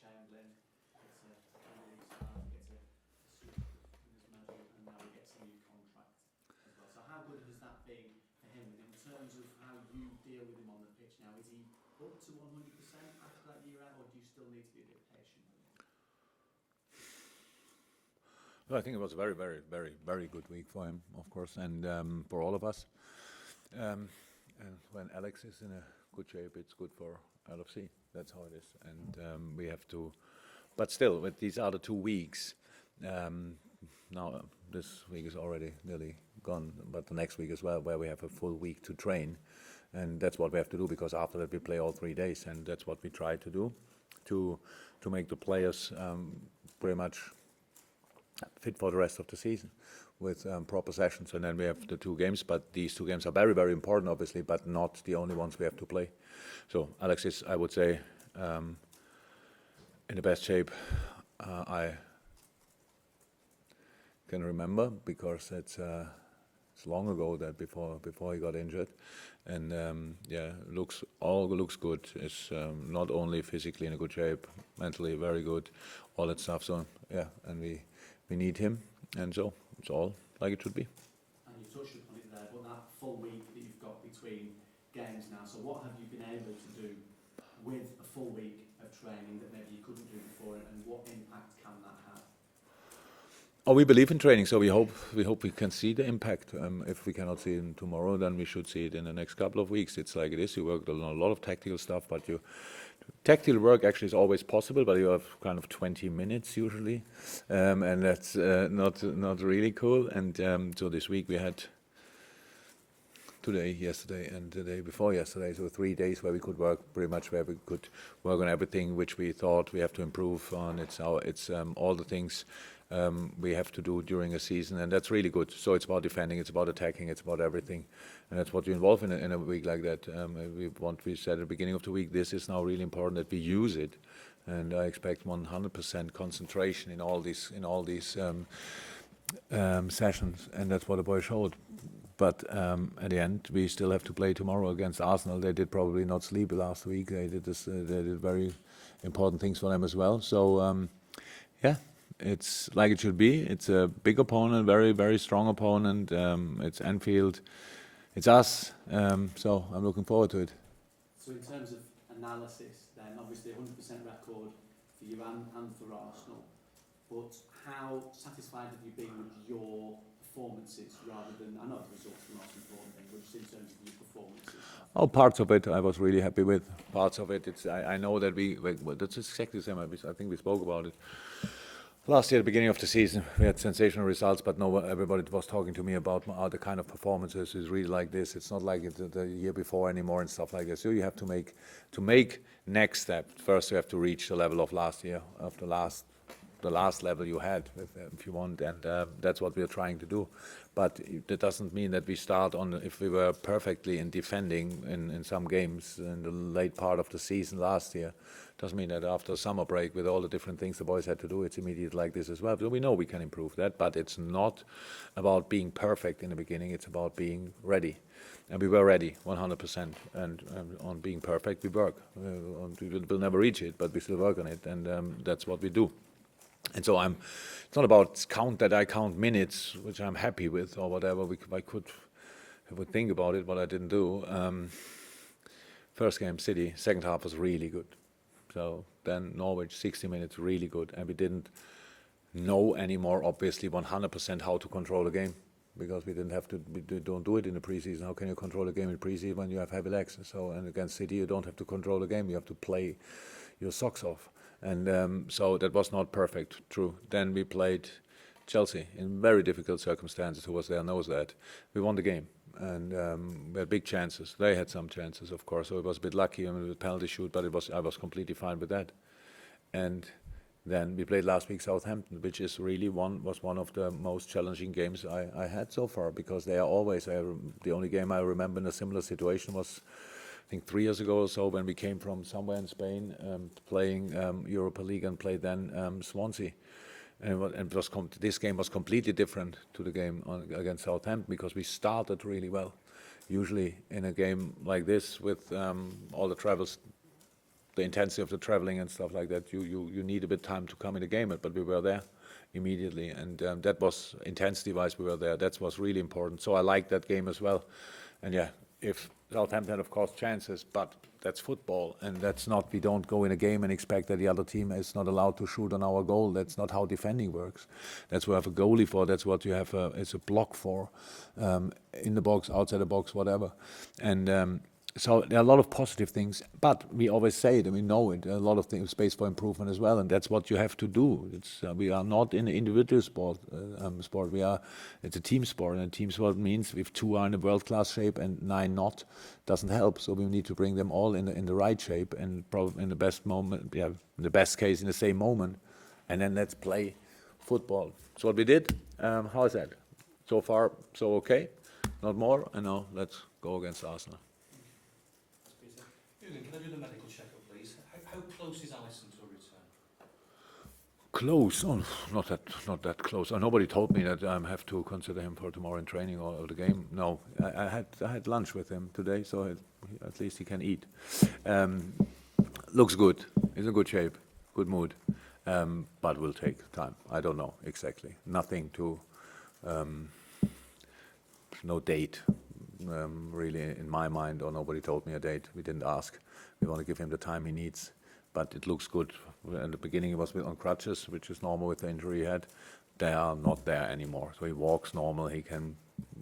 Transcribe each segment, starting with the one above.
Chamberlain gets a Premier League start, gets a Super Winners' medal, and now he gets a new contract as well. So how good has that been for him? And in terms of how you deal with him on the pitch now, is he up to 100% after that year out, or do you still need to be a bit patient with him? Well, I think it was a very, very, very, very good week for him, of course, and for all of us. And when Alex is in a good shape, it's good for LFC. That's how it is. And we have to, but still, with these other 2 weeks, now this week is already nearly gone, but the next week as well, where we have a full week to train. And that's what we have to do, because after that we play all 3 days, and that's what we try to do, to make the players pretty much fit for the rest of the season with proper sessions. And then we have the 2 games, but these 2 games are very, very important, obviously, but not the only ones we have to play. So Alex is, I would say, in the best shape I can remember, because it's long ago that before he got injured, and all looks good. It's not only physically in a good shape, mentally very good, all that stuff. So yeah, and we need him, and so it's all like it should be. And you touched upon it there, but that full week that you've got between games now, so what have you been able to do with a full week of training that maybe you couldn't do before, and what impact can that have? Oh, we believe in training, so we hope we can see the impact. If we cannot see it tomorrow, then we should see it in the next couple of weeks. It's like it is. You work on a lot of tactical stuff, but tactical work actually is always possible, but you have kind of 20 minutes usually, and that's not really cool. And so this week we had today, yesterday, and the day before yesterday, so 3 days where we could work pretty much, where we could work on everything which we thought we have to improve on. It's all the things we have to do during a season, and that's really good. So it's about defending, it's about attacking, it's about everything, and that's what you involve in a week like that. We said at the beginning of the week, this is now really important that we use it, and I expect 100% concentration in all these sessions, and that's what the boys showed. But at the end, we still have to play tomorrow against Arsenal. They did probably not sleep last week. They did very important things for them as well. So yeah. It's like it should be. It's a big opponent, very, very strong opponent. It's Anfield. It's us. So I'm looking forward to it. So in terms of analysis, then obviously 100% record for you and for Arsenal. But how satisfied have you been with your performances, rather than, I know the results are the most important thing, but just in terms of your performances? Oh, parts of it I was really happy with. Parts of it, I know that that's exactly the same. I think we spoke about it. Last year, at the beginning of the season, we had sensational results, but everybody was talking to me about the kind of performances is really like this. It's not like the year before anymore and stuff like this. So you have to make next step. First, you have to reach the level of last year, of the last level you had, if you want, and that's what we are trying to do. But that doesn't mean that we start on, if we were perfectly in defending in some games in the late part of the season last year, doesn't mean that after summer break with all the different things the boys had to do, it's immediate like this as well. So we know we can improve that, but it's not about being perfect in the beginning, it's about being ready. And we were ready 100%, and on being perfect we work. We'll never reach it, but we still work on it, and that's what we do. And so it's not about I count minutes, which I'm happy with, or whatever. I would think about it, but I didn't do. First game, City, second half was really good. So then Norwich, 60 minutes, really good. And we didn't know anymore, obviously, 100% how to control a game, because we don't do it in the preseason. How can you control a game in preseason when you have heavy legs? So, and against City, you don't have to control a game. You have to play your socks off. And so that was not perfect, true. Then we played Chelsea in very difficult circumstances. Who was there knows that. We won the game, and we had big chances. They had some chances, of course, so it was a bit lucky with the penalty shoot, but I was completely fine with that. And then we played last week Southampton, which is really was one of the most challenging games I had so far, because they are always, the only game I remember in a similar situation was, I think 3 years ago or so, when we came from somewhere in Spain playing Europa League and played then Swansea. And this game was completely different to the game against Southampton, because we started really well. Usually in a game like this with all the travels the intensity of the traveling and stuff like that. You need a bit time to come in the game, but we were there immediately, and that was intensity-wise. We were there. That was really important. So I liked that game as well. And yeah, if Southampton, of course, chances, but that's football, and that's not. We don't go in a game and expect that the other team is not allowed to shoot on our goal. That's not how defending works. That's what you have a goalie for. That's what you have. It's a block for, in the box, outside the box, whatever, and. So there are a lot of positive things, but we always say it and we know it. There are a lot of things, space for improvement as well, and that's what you have to do. We are not in an individual sport. It's a team sport, and a team sport means if 2 are in a world-class shape and 9 not, doesn't help. So we need to bring them all in the right shape and probably in the best moment, in the best case in the same moment, and then let's play football. So what we did. How is that? So far, so okay. Not more, and now let's go against Arsenal. Jurgen, can I do the medical checkup, please? How close is Alisson to a return? Close? Oh, not that close. Oh, nobody told me that I have to consider him for tomorrow in training or the game. No, I had lunch with him today, so at least he can eat. Looks good. He's in good shape, good mood, but will take time. I don't know exactly. Nothing to, no date. Really in my mind, or nobody told me a date. We didn't ask. We want to give him the time he needs, but it looks good. In the beginning he was on crutches, which is normal with the injury he had. They are not there anymore, so he walks normal. He can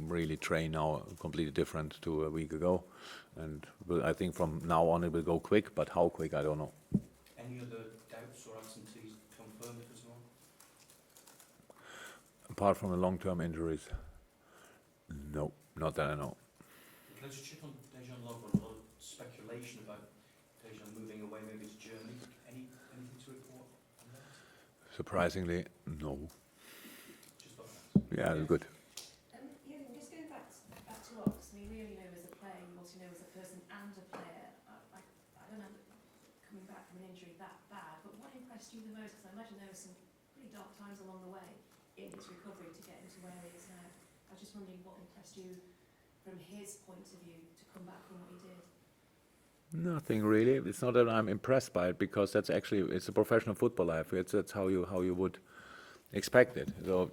really train now, completely different to a week ago, and I think from now on it will go quick, but how quick I don't know. Any other doubts or absentees confirmed for tomorrow? Apart from the long-term injuries, no, not that I know. Can I just check on Dejan Lovren? A lot of speculation about Dejan moving away, maybe to Germany. Anything to report on that? Surprisingly, no. Just thought that. Yeah, good. Jurgen, just going back to Ox, I mean, we only know as a player, you also know as a person and a player. I don't know coming back from an injury that bad, but what impressed you the most? Because I imagine there were some pretty dark times along the way in his recovery to get into where he is now. I was just wondering what impressed you from his point of view to come back from what he did. Nothing really. It's not that I'm impressed by it, because it's a professional football life. That's how you would expect it. So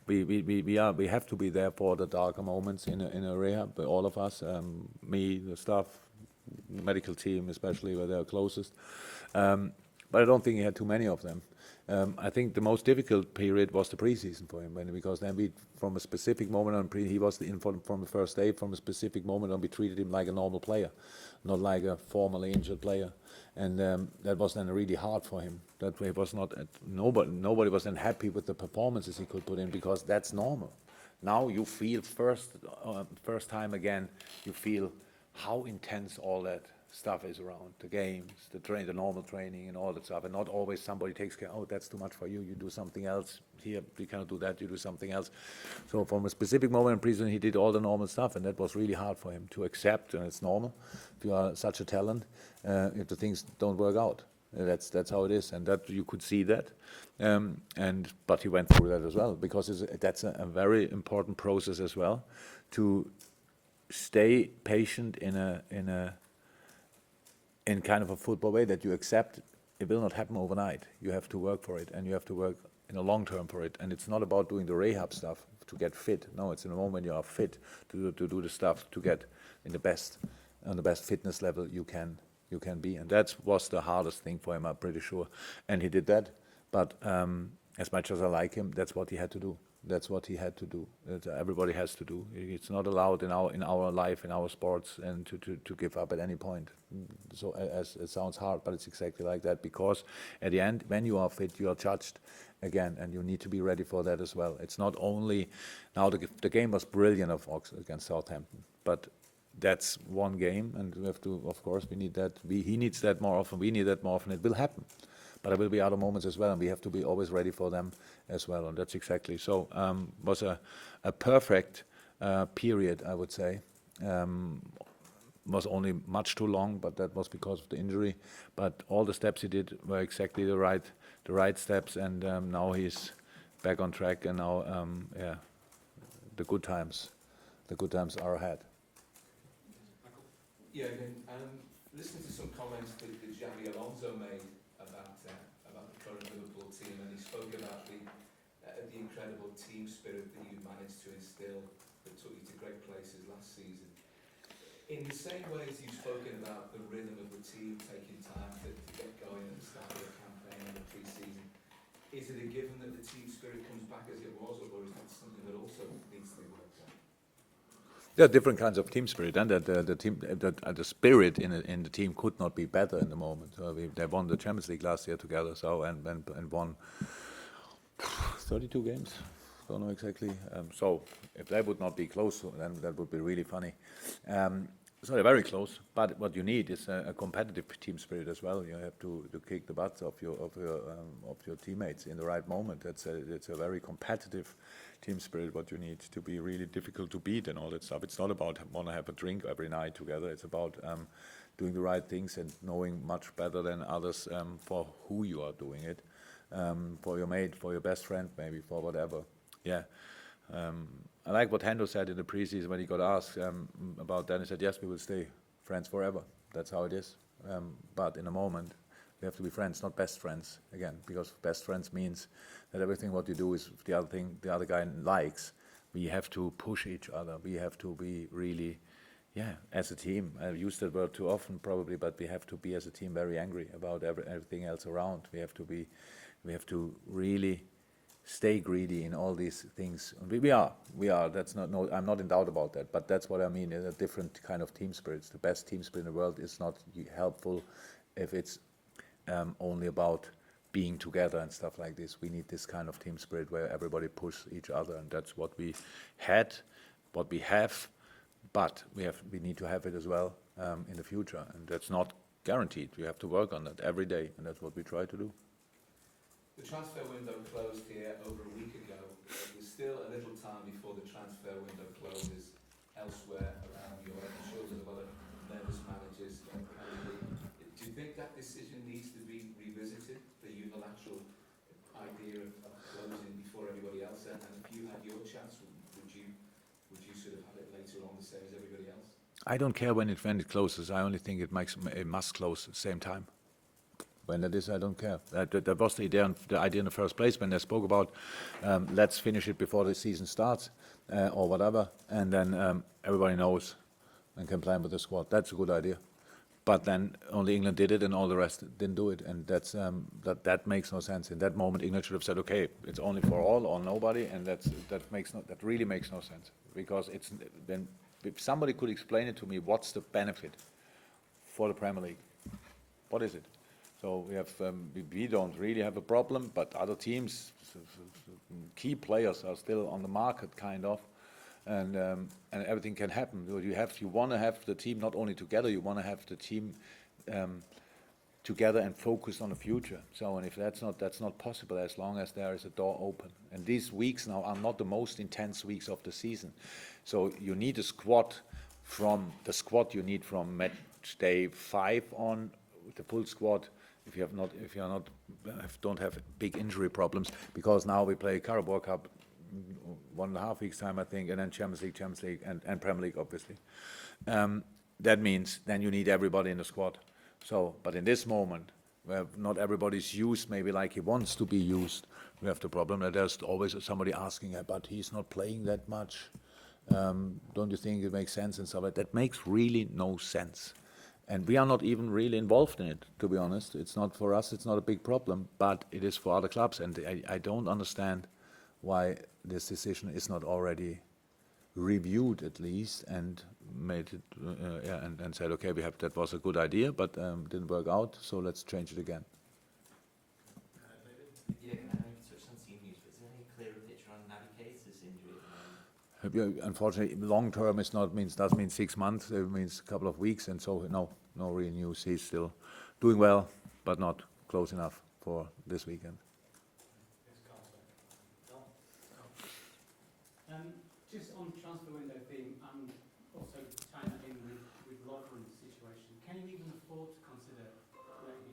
we have to be there for the darker moments in a rehab. All of us, me, the staff, medical team especially, where they're closest. But I don't think he had too many of them. I think the most difficult period was the preseason for him, because then from a specific moment on, he was in from the first day. From a specific moment on, we treated him like a normal player, not like a formerly injured player, and that was then really hard for him. That way, was not nobody was then happy with the performances he could put in, because that's normal. Now you feel first time again, you feel how intense all that stuff is around the games, the normal training and all that stuff, and not always somebody takes care. Oh, that's too much for you. You do something else. Here we cannot do that. You do something else. So from a specific moment in prison, he did all the normal stuff, and that was really hard for him to accept. And it's normal if you are such a talent. If the things don't work out, that's how it is, and that you could see that. But he went through that as well, because that's a very important process as well, to stay patient in kind of a football way, that you accept it will not happen overnight. You have to work for it, and you have to work in the long term for it. And it's not about doing the rehab stuff to get fit. No, it's in the moment you are fit to do the stuff to get on the best fitness level you can be. And that was the hardest thing for him, I'm pretty sure. And he did that. But as much as I like him, that's what he had to do. That's what he had to do. That everybody has to do. It's not allowed in our life, in our sports, and to give up at any point. So as it sounds hard, but it's exactly like that. Because at the end, when you are fit, you are judged again, and you need to be ready for that as well. It's not only now the game was brilliant of Ox against Southampton, but that's one game, and we have to. Of course, we need that. He needs that more often. We need that more often. It will happen. But there will be other moments as well, and we have to be always ready for them as well. And that's exactly so. Was a perfect period, I would say. Was only much too long, but that was because of the injury. But all the steps he did were exactly the right steps, and now he's back on track. And now, the good times are ahead. Yeah, again, listening to some comments that Xavi Alonso made about the current Liverpool team, and he spoke about the incredible team spirit that you managed to instill that took you to great places last season. In the same way as you've spoken about the rhythm of the team taking time to get going at the start of the campaign and the pre-season, is it a given that the team spirit comes back as it was, or is that something that also needs to be worked on? There are different kinds of team spirit, and the spirit in the team could not be better in the moment. So they won the Champions League last year together, so and won 32 games. Don't know exactly. So if they would not be close, then that would be really funny. So they're very close. But what you need is a competitive team spirit as well. You have to kick the butts of your teammates in the right moment. It's a very competitive team spirit. What you need to be really difficult to beat and all that stuff. It's not about want to have a drink every night together. It's about doing the right things and knowing much better than others for who you are doing it. For your mate, for your best friend, maybe for whatever. Yeah. I like what Hendo said in the preseason when he got asked about that. He said, yes, we will stay friends forever. That's how it is. But in a moment, we have to be friends, not best friends, again, because best friends means that everything what you do is the other guy likes. We have to push each other. We have to be really, as a team. I've used that word too often probably, but we have to be as a team very angry about everything else around. We have to really stay greedy in all these things. We are. That's I'm not in doubt about that. But that's what I mean. A different kind of team spirits. The best team spirit in the world is not helpful if it's only about being together and stuff like this. We need this kind of team spirit where everybody pushes each other, and that's what we had, what we have. But we need to have it as well in the future, and that's not guaranteed. We have to work on that every day, and that's what we try to do. The transfer window closed here over a week ago. There's still a little time before the transfer window closes elsewhere around Europe. I'm sure there's a lot of nervous managers. Do you think that decision needs to be revisited, the unilateral idea of closing before everybody else? And if you had your chance, would you sort of have it later on the same as everybody else? I don't care when it closes. I only think it must close at the same time. When that is, I don't care. That was the idea in the first place when they spoke about let's finish it before the season starts or whatever, and then everybody knows and can plan with the squad. That's a good idea. But then only England did it, and all the rest didn't do it, and that makes no sense. In that moment, England should have said, okay, it's only for all or nobody, and that really makes no sense, because then if somebody could explain it to me, what's the benefit for the Premier League? What is it? So we don't really have a problem, but other teams, key players are still on the market, kind of, and everything can happen. You want to have the team not only together, you want to have the team together and focused on the future. So, and if that's not possible, as long as there is a door open. And these weeks now are not the most intense weeks of the season. So you need a squad you need from match day 5 on, with the full squad. If you don't have big injury problems, because now we play Carabao Cup 1.5 weeks time, I think, and then Champions League, and Premier League, obviously. That means then you need everybody in the squad. So, but in this moment, where not everybody's used, maybe like he wants to be used, we have the problem that there's always somebody asking, but he's not playing that much. Don't you think it makes sense and stuff like that? That makes really no sense. And we are not even really involved in it, to be honest. It's not for us, it's not a big problem, but it is for other clubs. And I don't understand why this decision is not already reviewed, at least, and made it, and said, okay, that was a good idea, but didn't work out, so let's change it again. Yeah, I know you touched on team news, but is there any clearer picture on Naby Keita's injury at the moment? Unfortunately, long term doesn't mean 6 months. It means a couple of weeks, and so no real news. He's still doing well, but not close enough for this weekend. Just on transfer window theme, and also tying that in with Lovren's situation, can you even afford to consider letting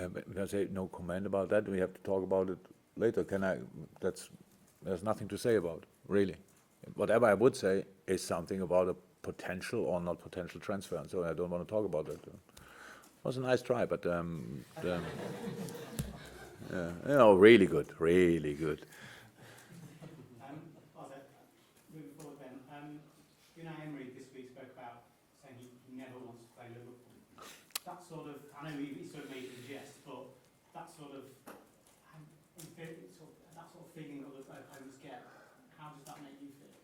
him go? I say no comment about that. We have to talk about it later. There's nothing to say about, really. Whatever I would say is something about a potential or not potential transfer, and so I don't want to talk about that. It was a nice try, but really good, really good. Moving forward then, Unai Emery this week spoke about saying he never wants to play Liverpool. That sort of, I know he sort of made it in jest, but that sort of feeling that the opponents get, how does that make you feel?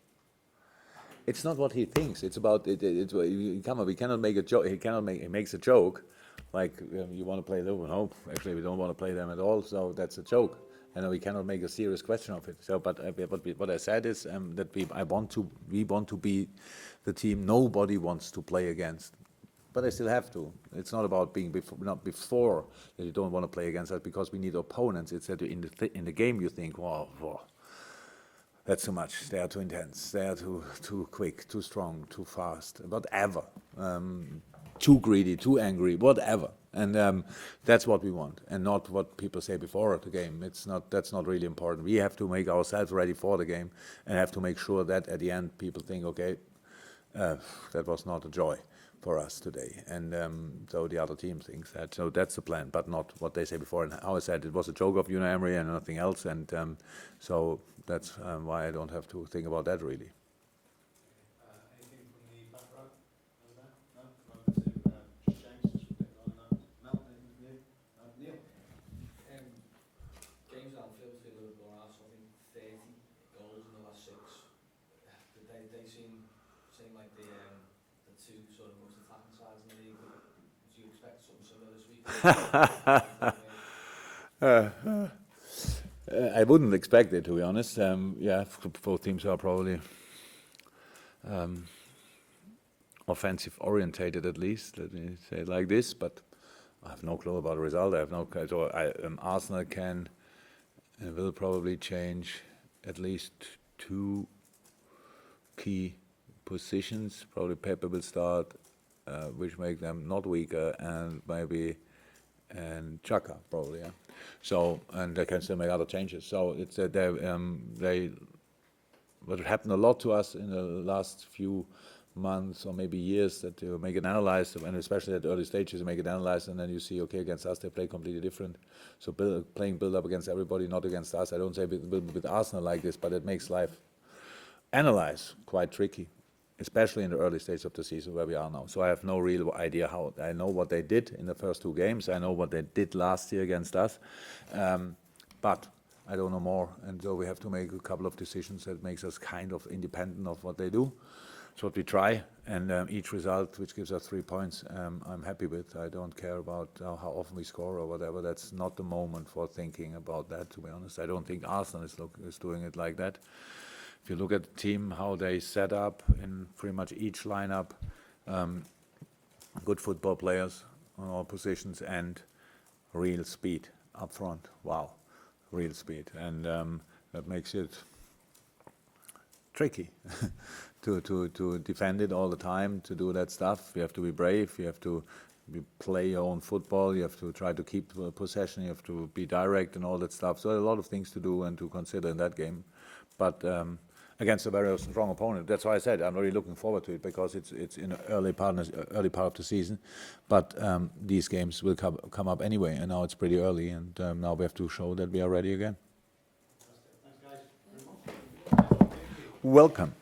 It's not what he thinks. It's about it. We cannot make a joke. He makes a joke, like you want to play Liverpool. No, actually, we don't want to play them at all. So that's a joke, and we cannot make a serious question of it. So, but what I said is that we want to be the team nobody wants to play against. But I still have to. It's not about being before that you don't want to play against us, because we need opponents. It's that in the game you think, wow, that's too much. They are too intense. They are too quick, too strong, too fast, whatever. Too greedy, too angry, whatever. And that's what we want, and not what people say before the game. That's not really important. We have to make ourselves ready for the game, and have to make sure that at the end people think, okay, that was not a joy for us today, and so the other team thinks that. So that's the plan, but not what they say before. And how I said, it was a joke of Unai Emery and nothing else, and so that's why I don't have to think about that really. Anything from the back row? Over there? No? Come over to James, just a bit on Mel, anything new? Neil? Games at Anfield for Liverpool and Arsenal, I think 30 goals in the last 6. They seem like the two sort of most attacking sides in the league. Do you expect something similar this week? I wouldn't expect it, to be honest. Both teams are probably offensive orientated, at least. Let me say it like this. But I have no clue about the result. I have no clue. So Arsenal can and will probably change at least 2 key positions. Probably Pepe will start, which make them not weaker, and maybe Chaka probably. Yeah. So, and they can still make other changes. So it's what happened a lot to us in the last few months or maybe years, that you make an analysis, and especially at early stages you make an analysis, and then you see, okay, against us they play completely different. So playing build up against everybody, not against us. I don't say with Arsenal like this, but it makes life analyze quite tricky, especially in the early stage of the season where we are now. So I have no real idea how. I know what they did in the first 2 games. I know what they did last year against us, but I don't know more. And so we have to make a couple of decisions that makes us kind of independent of what they do. It's what we try, and each result which gives us 3 points, I'm happy with. I don't care about how often we score or whatever. That's not the moment for thinking about that, to be honest. I don't think Arsenal is doing it like that. If you look at the team, how they set up in pretty much each lineup, good football players on all positions, and real speed up front. Wow, real speed, and that makes it tricky to defend it all the time. To do that stuff, you have to be brave. You have to play your own football. You have to try to keep possession. You have to be direct and all that stuff. So a lot of things to do and to consider in that game, but against a very strong opponent. That's why I said I'm really looking forward to it, because it's in the early part of the season. But these games will come up anyway, and now it's pretty early, and now we have to show that we are ready again. Thanks, guys. Welcome.